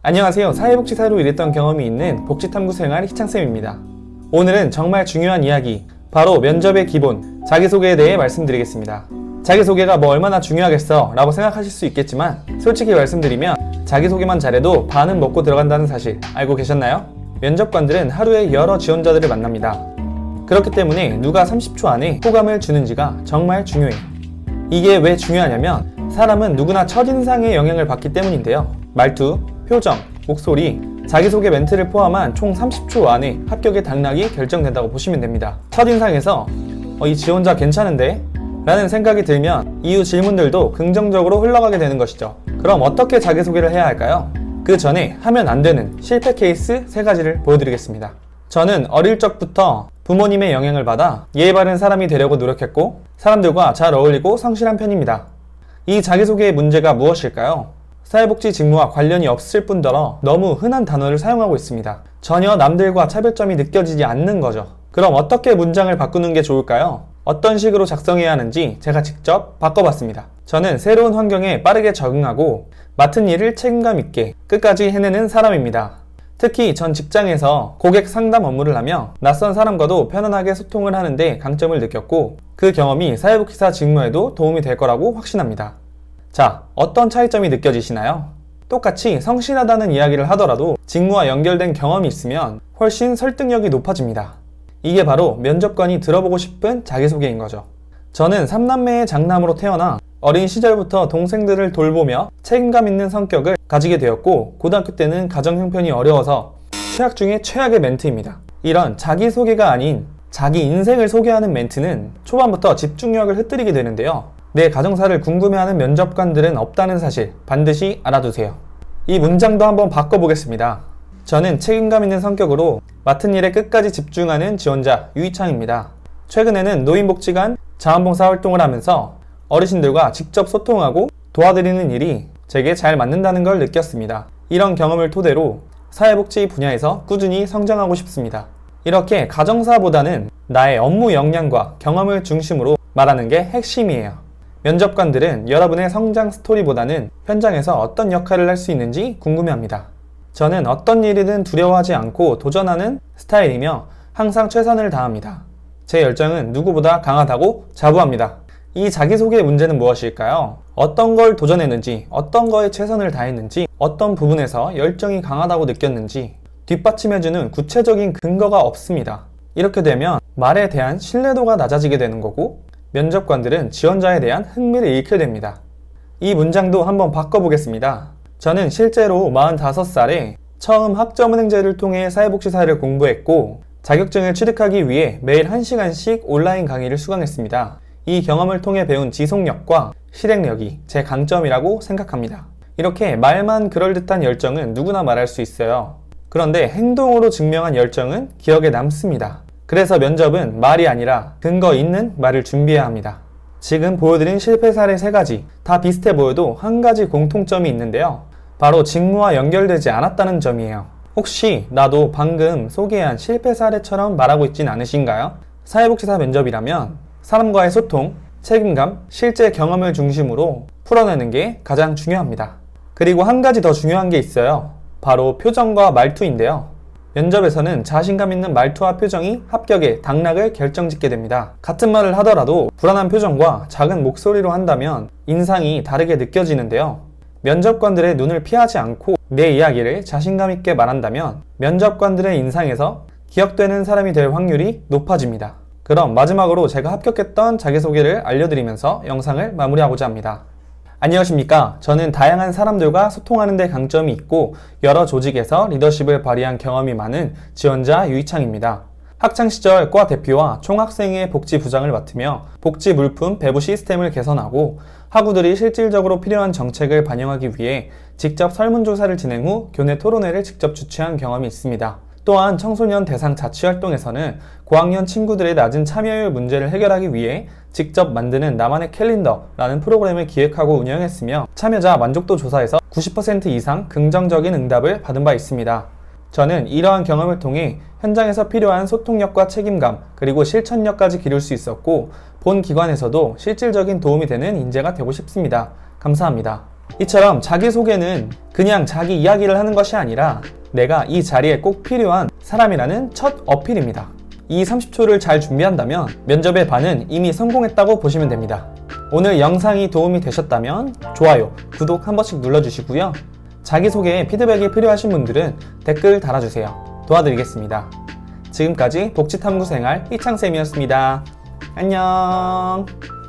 안녕하세요. 사회복지사로 일했던 경험이 있는 복지탐구 생활 희창쌤입니다. 오늘은 정말 중요한 이야기, 바로 면접의 기본, 자기소개에 대해 말씀드리겠습니다. 자기소개가 뭐 얼마나 중요하겠어 라고 생각하실 수 있겠지만 솔직히 말씀드리면 자기소개만 잘해도 반은 먹고 들어간다는 사실 알고 계셨나요? 면접관들은 하루에 여러 지원자들을 만납니다. 그렇기 때문에 누가 30초 안에 호감을 주는지가 정말 중요해요. 이게 왜 중요하냐면 사람은 누구나 첫인상의 영향을 받기 때문인데요. 말투, 표정, 목소리, 자기소개 멘트를 포함한 총 30초 안에 합격의 당락이 결정된다고 보시면 됩니다. 첫인상에서 이 지원자 괜찮은데? 라는 생각이 들면 이후 질문들도 긍정적으로 흘러가게 되는 것이죠. 그럼 어떻게 자기소개를 해야 할까요? 그 전에 하면 안 되는 실패 케이스 3가지를 보여드리겠습니다. 저는 어릴 적부터 부모님의 영향을 받아 예의 바른 사람이 되려고 노력했고 사람들과 잘 어울리고 성실한 편입니다. 이 자기소개의 문제가 무엇일까요? 사회복지 직무와 관련이 없을 뿐더러 너무 흔한 단어를 사용하고 있습니다. 전혀 남들과 차별점이 느껴지지 않는 거죠. 그럼 어떻게 문장을 바꾸는 게 좋을까요? 어떤 식으로 작성해야 하는지 제가 직접 바꿔봤습니다. 저는 새로운 환경에 빠르게 적응하고 맡은 일을 책임감 있게 끝까지 해내는 사람입니다. 특히 전 직장에서 고객 상담 업무를 하며 낯선 사람과도 편안하게 소통을 하는데 강점을 느꼈고 그 경험이 사회복지사 직무에도 도움이 될 거라고 확신합니다. 자, 어떤 차이점이 느껴지시나요? 똑같이 성실하다는 이야기를 하더라도 직무와 연결된 경험이 있으면 훨씬 설득력이 높아집니다. 이게 바로 면접관이 들어보고 싶은 자기소개인 거죠. 저는 3남매의 장남으로 태어나 어린 시절부터 동생들을 돌보며 책임감 있는 성격을 가지게 되었고 고등학교 때는 가정 형편이 어려워서 최악 중에 최악의 멘트입니다. 이런 자기소개가 아닌 자기 인생을 소개하는 멘트는 초반부터 집중력을 흩뜨리게 되는데요. 내 가정사를 궁금해하는 면접관들은 없다는 사실 반드시 알아두세요. 이 문장도 한번 바꿔보겠습니다. 저는 책임감 있는 성격으로 맡은 일에 끝까지 집중하는 지원자 유희창입니다. 최근에는 노인복지관 자원봉사 활동을 하면서 어르신들과 직접 소통하고 도와드리는 일이 제게 잘 맞는다는 걸 느꼈습니다. 이런 경험을 토대로 사회복지 분야에서 꾸준히 성장하고 싶습니다. 이렇게 가정사보다는 나의 업무 역량과 경험을 중심으로 말하는 게 핵심이에요. 면접관들은 여러분의 성장 스토리보다는 현장에서 어떤 역할을 할 수 있는지 궁금해합니다. 저는 어떤 일이든 두려워하지 않고 도전하는 스타일이며 항상 최선을 다합니다. 제 열정은 누구보다 강하다고 자부합니다. 이 자기소개의 문제는 무엇일까요? 어떤 걸 도전했는지, 어떤 거에 최선을 다했는지, 어떤 부분에서 열정이 강하다고 느꼈는지 뒷받침해주는 구체적인 근거가 없습니다. 이렇게 되면 말에 대한 신뢰도가 낮아지게 되는 거고 면접관들은 지원자에 대한 흥미를 잃게 됩니다. 이 문장도 한번 바꿔보겠습니다. 저는 실제로 45살에 처음 학점은행제를 통해 사회복지사를 공부했고 자격증을 취득하기 위해 매일 1시간씩 온라인 강의를 수강했습니다. 이 경험을 통해 배운 지속력과 실행력이 제 강점이라고 생각합니다. 이렇게 말만 그럴듯한 열정은 누구나 말할 수 있어요. 그런데 행동으로 증명한 열정은 기억에 남습니다. 그래서 면접은 말이 아니라 근거 있는 말을 준비해야 합니다. 지금 보여드린 실패 사례 3가지 다 비슷해 보여도 한 가지 공통점이 있는데요. 바로 직무와 연결되지 않았다는 점이에요. 혹시 나도 방금 소개한 실패 사례처럼 말하고 있진 않으신가요? 사회복지사 면접이라면 사람과의 소통, 책임감, 실제 경험을 중심으로 풀어내는 게 가장 중요합니다. 그리고 한 가지 더 중요한 게 있어요. 바로 표정과 말투인데요. 면접에서는 자신감 있는 말투와 표정이 합격의 당락을 결정짓게 됩니다. 같은 말을 하더라도 불안한 표정과 작은 목소리로 한다면 인상이 다르게 느껴지는데요. 면접관들의 눈을 피하지 않고 내 이야기를 자신감 있게 말한다면 면접관들의 인상에서 기억되는 사람이 될 확률이 높아집니다. 그럼 마지막으로 제가 합격했던 자기소개를 알려드리면서 영상을 마무리하고자 합니다. 안녕하십니까. 저는 다양한 사람들과 소통하는 데 강점이 있고 여러 조직에서 리더십을 발휘한 경험이 많은 지원자 유희창입니다. 학창시절 과 대표와 총학생회 복지부장을 맡으며 복지 물품 배부 시스템을 개선하고 학우들이 실질적으로 필요한 정책을 반영하기 위해 직접 설문조사를 진행 후 교내 토론회를 직접 주최한 경험이 있습니다. 또한 청소년 대상 자치활동에서는 고학년 친구들의 낮은 참여율 문제를 해결하기 위해 직접 만드는 나만의 캘린더라는 프로그램을 기획하고 운영했으며 참여자 만족도 조사에서 90% 이상 긍정적인 응답을 받은 바 있습니다. 저는 이러한 경험을 통해 현장에서 필요한 소통력과 책임감 그리고 실천력까지 기를 수 있었고 본 기관에서도 실질적인 도움이 되는 인재가 되고 싶습니다. 감사합니다. 이처럼 자기소개는 그냥 자기 이야기를 하는 것이 아니라 내가 이 자리에 꼭 필요한 사람이라는 첫 어필입니다. 이 30초를 잘 준비한다면 면접의 반은 이미 성공했다고 보시면 됩니다. 오늘 영상이 도움이 되셨다면 좋아요, 구독 한 번씩 눌러주시고요. 자기소개에 피드백이 필요하신 분들은 댓글 달아주세요. 도와드리겠습니다. 지금까지 복지탐구생활 이창쌤이었습니다. 안녕.